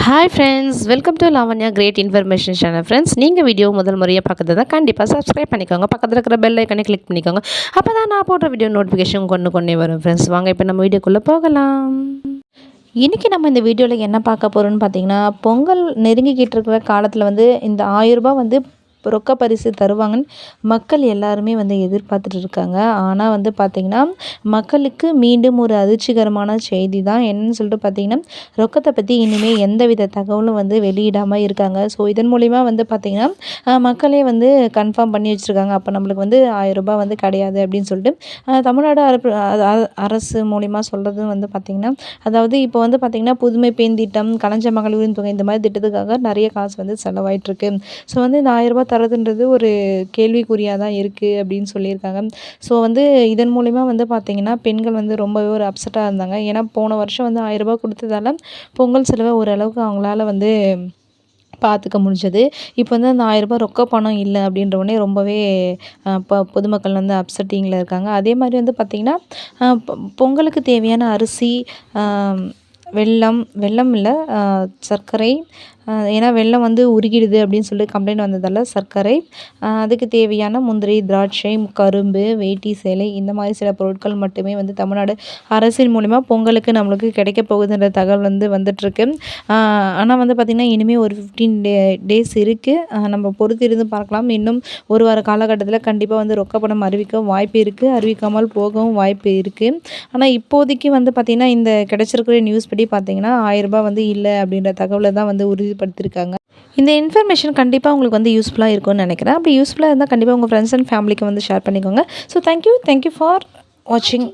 Hi friends, welcome to Lavanya great information channel. Friends, நீங்கள் video முதல் முறையாக பார்க்குறது கண்டிப்பாக சப்ஸ்கிரைப் பண்ணிக்கோங்க. பக்கத்தில் இருக்கிற பெல் ஐக்கனை கிளிக் பண்ணிக்கோங்க. அப்போ தான் நான் போடுற வீடியோ நோட்டிஃபிகேஷன் கொண்டே வரும். ஃப்ரெண்ட்ஸ், வாங்க இப்போ நம்ம வீடியோக்குள்ளே போகலாம். இன்றைக்கி நம்ம இந்த வீடியோவில் என்ன பார்க்க போகிறோம்னு பார்த்தீங்கன்னா, பொங்கல் நெருங்கிக்கிட்டு இருக்கிற காலத்தில் இந்த 1000 ரூபாய் ரொக்க பரிசு தருவாங்கன்னு மக்கள் எல்லாருமே எதிர்பார்த்துட்டு இருக்காங்க. ஆனால் பார்த்திங்கன்னா, மக்களுக்கு மீண்டும் ஒரு அதிர்ச்சிகரமான செய்தி தான். என்னன்னு சொல்லிட்டு பார்த்திங்கன்னா, ரொக்கத்தை பற்றி இனிமேல் எந்தவித தகவலும் வெளியிடாமல் இருக்காங்க. ஸோ இதன் மூலிமா பார்த்திங்கன்னா, மக்களே கன்ஃபார்ம் பண்ணி வச்சுருக்காங்க. அப்போ நம்மளுக்கு 1000 ரூபாய் கிடையாது அப்படின்னு சொல்லிட்டு தமிழ்நாடு அரசு மூலிமா சொல்கிறது பார்த்திங்கன்னா, அதாவது இப்போ பார்த்திங்கன்னா, புதுமை பெண் திட்டம், கலைஞர் மகளிர் தொகை இந்த மாதிரி திட்டத்துக்காக நிறைய காசு செலவாயிட்டிருக்கு. ஸோ இந்த 1000 ரூபாய் தரதுன்றது ஒரு கேள்விக்குறியாக தான் இருக்குது அப்படின்னு சொல்லியிருக்காங்க. ஸோ இதன் மூலிமா பார்த்திங்கன்னா, பெண்கள் ரொம்பவே ஒரு அப்செட்டாக இருந்தாங்க. ஏன்னா போன வருஷம் 1000 ரூபாய் கொடுத்ததால பொங்கல் செலவை ஓரளவுக்கு அவங்களால பார்த்துக்க முடிஞ்சது. இப்போ அந்த 1000 ரூபாய் ரொக்க பணம் இல்லை அப்படின்ற உடனே ரொம்பவே பொதுமக்கள் அப்செட்டிங்கில் இருக்காங்க. அதே மாதிரி பார்த்திங்கன்னா, பொங்கலுக்கு தேவையான அரிசி, வெல்லம் இல்லை, சர்க்கரை, ஏன்னா வெல்லம் உருகிடுது அப்படின்னு சொல்லி கம்ப்ளைண்ட் வந்ததால் சர்க்கரை, அதுக்கு தேவையான முந்திரி, திராட்சை, கரும்பு, வேட்டி சேலை இந்த மாதிரி சில பொருட்கள் மட்டுமே தமிழ்நாடு அரசின் மூலிமா பொங்கலுக்கு நம்மளுக்கு கிடைக்க போகுதுன்ற தகவல் வந்துட்டுருக்கு. ஆனால் பார்த்திங்கன்னா, இனிமேல் ஒரு 15 டேஸ் இருக்குது. நம்ம பொறுத்திருந்து பார்க்கலாம். இன்னும் ஒரு வார காலகட்டத்தில் கண்டிப்பாக ரொக்க பணம் அறிவிக்க வாய்ப்பு இருக்குது, அறிவிக்காமல் போகவும் வாய்ப்பு இருக்குது. ஆனால் இப்போதைக்கு பார்த்திங்கன்னா, இந்த கிடைச்சிருக்கிற நியூஸ் படி பார்த்திங்கன்னா 1000 ரூபாய் இல்லை அப்படின்ற தகவலை தான் உறுதிப்படுத்தியிருக்காங்க. இந்த இன்ஃபர்மேஷன் கண்டிப்பாக உங்களுக்கு யூஸ்ஃபுல்லாக இருக்கும்னு நினைக்கிறேன். அப்படி யூஸ்ஃபுல்லாக இருந்தால் கண்டிப்பாக உங்கள் ஃப்ரெண்ட்ஸ் அண்ட் ஃபேமிலிக்கு ஷேர் பண்ணிக்கோங்க. ஸோ தேங்க்யூ ஃபார் வாட்சிங்.